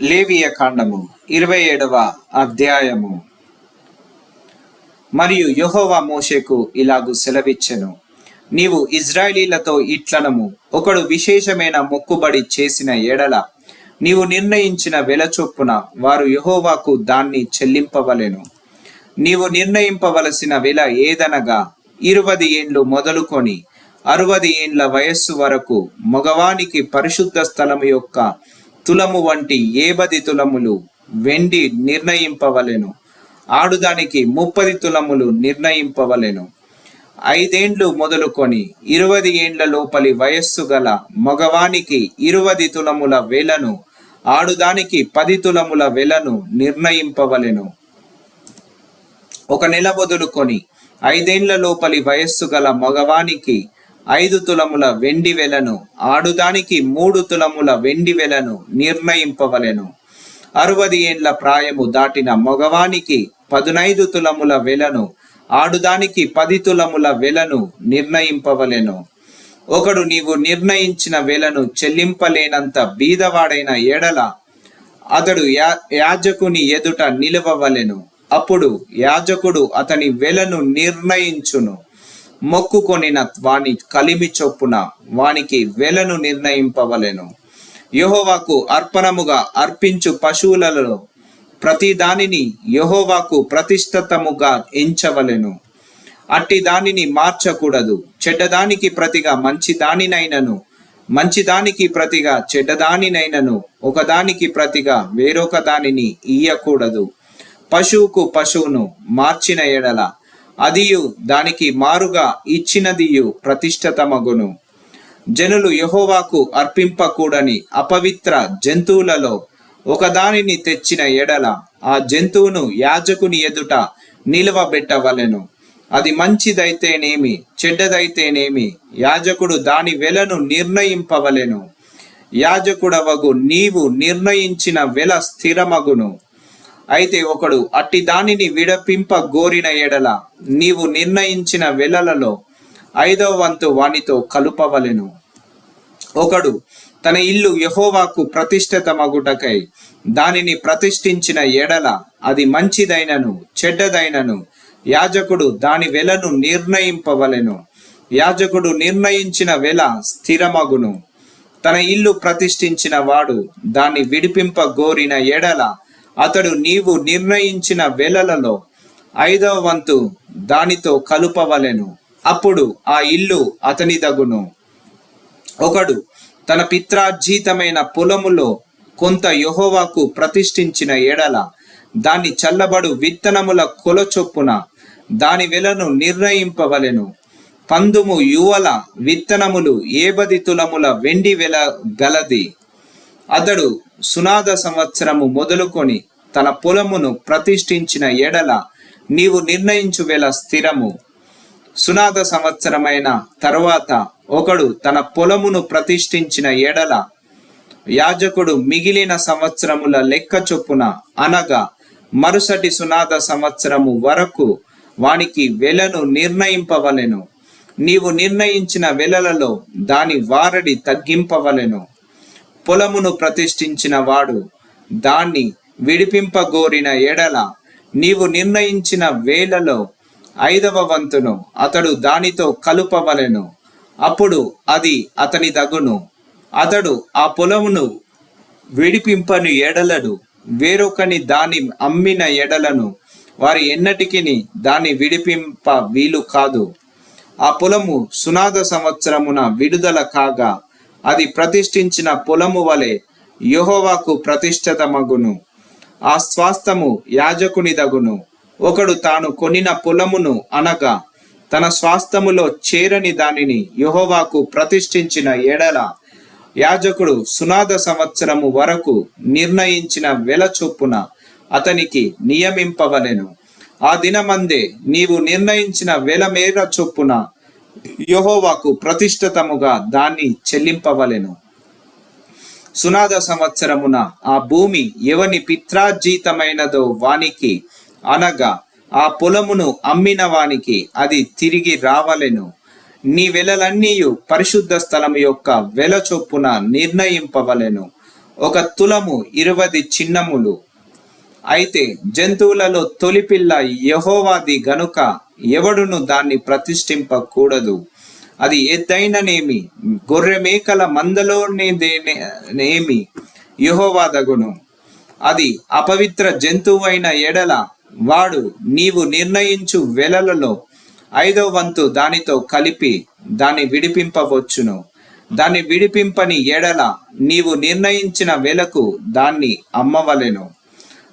లేవియ కాండము 27వ అధ్యాయము. మరియు యెహోవా మోషేకు ఇలాగు సెలవిచ్చెను, నీవు ఇజ్రాయేలీలతో ఇట్లనము, ఒకడు విశేషమైన మొక్కుబడి చేసిన ఎడల నీవు నిర్ణయించిన వెల చొప్పున వారు యెహోవాకు దాన్ని చెల్లింపవలెను. నీవు నిర్ణయింపవలసిన వెల ఏదనగా 20 ఏండ్లు మొదలుకొని 60 ఏండ్ల వయస్సు వరకు మగవానికి పరిశుద్ధ స్థలము యొక్క తులము వంటి 80 తులములు వెండి నిర్ణయింపవలెను. ఆడుదానికి 30 తులములు నిర్ణయింపవలెను. 5 ఏండ్లు మొదలుకొని 20 ఏండ్ల లోపలి వయస్సు గల మగవానికి 20 తులముల వెలను, ఆడుదానికి 10 తులముల వెలను నిర్ణయింపవలెను. 1 నెల మొదలుకొని 5 ఏండ్ల లోపలి వయస్సు గల మగవానికి 5 తులముల వెండి వెలను, ఆడుదానికి 3 తులముల వెండి వెలను నిర్ణయింపవలెను. 60 ఏండ్ల ప్రాయము దాటిన మగవానికి 15 తులముల వెలను, ఆడుదానికి 10 తులముల వెలను నిర్ణయింపవలెను. ఒకడు నీవు నిర్ణయించిన వెలను చెల్లింపలేనంత బీదవాడైన ఎడల అతడు యాజకుని ఎదుట నిలవవలెను. అప్పుడు యాజకుడు అతని వెలను నిర్ణయించును. మొక్కుకొనిన వాని కలిమి చొప్పున వానికి వెలను నిర్ణయింపవలెను. యెహోవాకు అర్పణముగా అర్పించు పశువులలో ప్రతి దానిని యెహోవాకు ప్రతిష్ఠితముగా ఎంచవలెను. అట్టి దానిని మార్చకూడదు. చెడ్డదానికి ప్రతిగా మంచి దానినైనను, మంచి దానికి ప్రతిగా చెడ్డదానినైనను, ఒకదానికి ప్రతిగా వేరొక దానిని ఇయ్యకూడదు. పశువుకు పశువును మార్చిన ఎడల అదియు దానికి మారుగా ఇచ్చినదియు ప్రతిష్ఠితమగును. జనులు యెహోవాకు అర్పింపకూడని అపవిత్ర జంతువులలో ఒకదానిని తెచ్చిన ఎడల ఆ జంతువును యాజకుని ఎదుట నిలవబెట్టవలెను. అది మంచిదైతేనేమి చెడ్డదైతేనేమి యాజకుడు దాని వెలను నిర్ణయింపవలెను. యాజకుడవగు నీవు నిర్ణయించిన వెల స్థిరమగును. అయితే ఒకడు అట్టి దానిని విడపింప గోరిన ఎడల నీవు నిర్ణయించిన వెలలలో 5వ వంతు వానితో కలుపవలెను. ఒకడు తన ఇల్లు యెహోవాకు ప్రతిష్ఠితమగుటకై దానిని ప్రతిష్ఠించిన ఎడల అది మంచిదైనను చెడ్డదైనను యాజకుడు దాని వెలను నిర్ణయింపవలెను. యాజకుడు నిర్ణయించిన వెల స్థిరమగును. తన ఇల్లు ప్రతిష్ఠించిన వాడు దాన్ని విడిపింప గోరిన ఎడల అతడు నీవు నిర్ణయించిన వెలలలో 5వ వంతు దానితో కలుపవలెను. అప్పుడు ఆ ఇల్లు అతనిదగును. ఒకడు తన పిత్రార్జితమైన పొలములో కొంత యెహోవాకు ప్రతిష్ఠించిన ఎడల దాన్ని చల్లబడు విత్తనముల కొల చొప్పున దాని వెలను నిర్ణయింపవలెను. 19 యువల విత్తనములు 70 తులముల వెండి వెల గలది. అతడు సునాద సంవత్సరము మొదలుకొని తన పొలమును ప్రతిష్ఠించిన ఎడల నీవు నిర్ణయించు వెల స్థిరము. సునాద సంవత్సరమైన తరువాత ఒకడు తన పొలమును ప్రతిష్ఠించిన ఎడల యాజకుడు మిగిలిన సంవత్సరముల లెక్క చొప్పున అనగా మరుసటి సునాద సంవత్సరము వరకు వానికి వెలను నిర్ణయింపవలెను. నీవు నిర్ణయించిన వెలలలో దాని వారడి తగ్గింపవలెను. పొలమును ప్రతిష్ఠించిన వాడు దాన్ని విడిపింపగోరిన ఎడల నీవు నిర్ణయించిన వేలలో 5వ వంతును అతడు దానితో కలుపవలెను. అప్పుడు అది అతని దగును. అతడు ఆ పొలమును విడిపింపని ఎడలను వేరొకని దాని అమ్మిన ఎడలను వారి ఎన్నటికి దాన్ని విడిపింప వీలు కాదు. ఆ పొలము సునాద సంవత్సరమున విడుదల కాగా అది ప్రతిష్ఠించిన పొలము వలె యెహోవాకు ప్రతిష్ఠితమగును. ఆ స్వాస్థము యాజకునిదగును. ఒకడు తాను కొనిన పొలమును అనగా తన స్వాస్థములో చేరని దానిని యెహోవాకు ప్రతిష్ఠించిన ఎడల యాజకుడు సునాద సంవత్సరము వరకు నిర్ణయించిన వెల చొప్పున అతనికి నియమింపవలెను. ఆ దినమందే నీవు నిర్ణయించిన వెల మేర చొప్పున యెహోవాకు ప్రతిష్ఠితముగా దాన్ని చెల్లింపవలెను. సునాద సంవత్సరమున ఆ భూమి ఎవని పిత్రార్జితమైనదో వానికి అనగా ఆ పొలమును అమ్మిన వానికి అది తిరిగి రావలెను. నీ వెలలన్నీయు పరిశుద్ధ స్థలము యొక్క వెల చొప్పున నిర్ణయింపవలెను. ఒక తులము 20 చిన్నములు. అయితే జంతువులలో తొలిపిల్ల యెహోవాది గనుక ఎవడును దాన్ని ప్రతిష్ఠింపకూడదు. అది ఎద్దైననేమి, గొర్రె మేకల మందలోనేమి యెహోవాదగును. అది అపవిత్ర జంతువైన ఎడల వాడు నీవు నిర్ణయించు వెలలలో 5వ వంతు దానితో కలిపి దాన్ని విడిపింపవచ్చును. దాన్ని విడిపింపని ఎడల నీవు నిర్ణయించిన వెలకు దాన్ని అమ్మవలెను.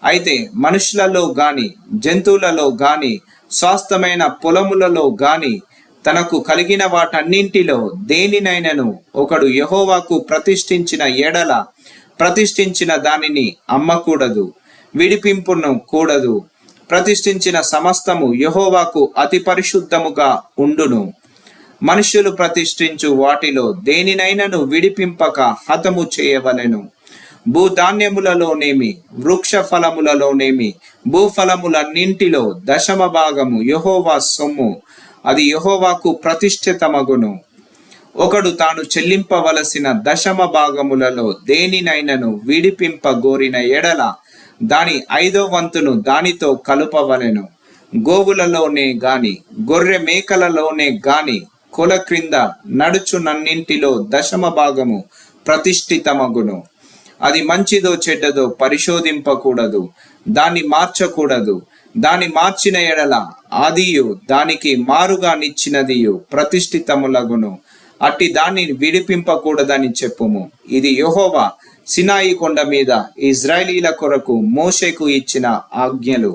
అయితే మనుషులలో గాని జంతువులలో గాని స్వాస్థమైన పొలములలో గాని తనకు కలిగిన వాటన్నింటిలో దేనినైనను ఒకడు యెహోవాకు ప్రతిష్ఠించిన ఎడల ప్రతిష్ఠించిన దానిని అమ్మకూడదు, విడిపింపును కూడదు. ప్రతిష్ఠించిన సమస్తము యెహోవాకు అతి పరిశుద్ధముగా ఉండును. మనుష్యులు ప్రతిష్ఠించు వాటిలో దేనినైనను విడిపింపక హతము చేయవలెను. భూధాన్యములలోనేమి వృక్ష ఫలములలోనేమి భూఫలములన్నింటిలో 10వ భాగము యెహోవా సొమ్ము, అది యెహోవాకు ప్రతిష్ఠితమగును. ఒకడు తాను చెల్లింపవలసిన 10వ భాగములలో దేనినైనను విడిపింపగోరిన ఎడల దాని 5వ వంతును దానితో కలుపవలెను. గోవులలోనే గాని గొర్రె మేకలలోనే గాని కొల క్రింద నడుచునన్నింటిలో 10వ భాగము ప్రతిష్ఠితమగును. అది మంచిదో చెడ్డదో పరిశోధింపకూడదు, దాన్ని మార్చకూడదు. దాన్ని మార్చిన ఎడల ఆదియు దానికి మారుగా నిచ్చినదియు ప్రతిష్ఠితములగును. అట్టి దాన్ని విడిపింపకూడదని చెప్పుము. ఇది యెహోవా సినాయి కొండ మీద ఇశ్రాయేలీల కొరకు మోషేకు ఇచ్చిన ఆజ్ఞలు.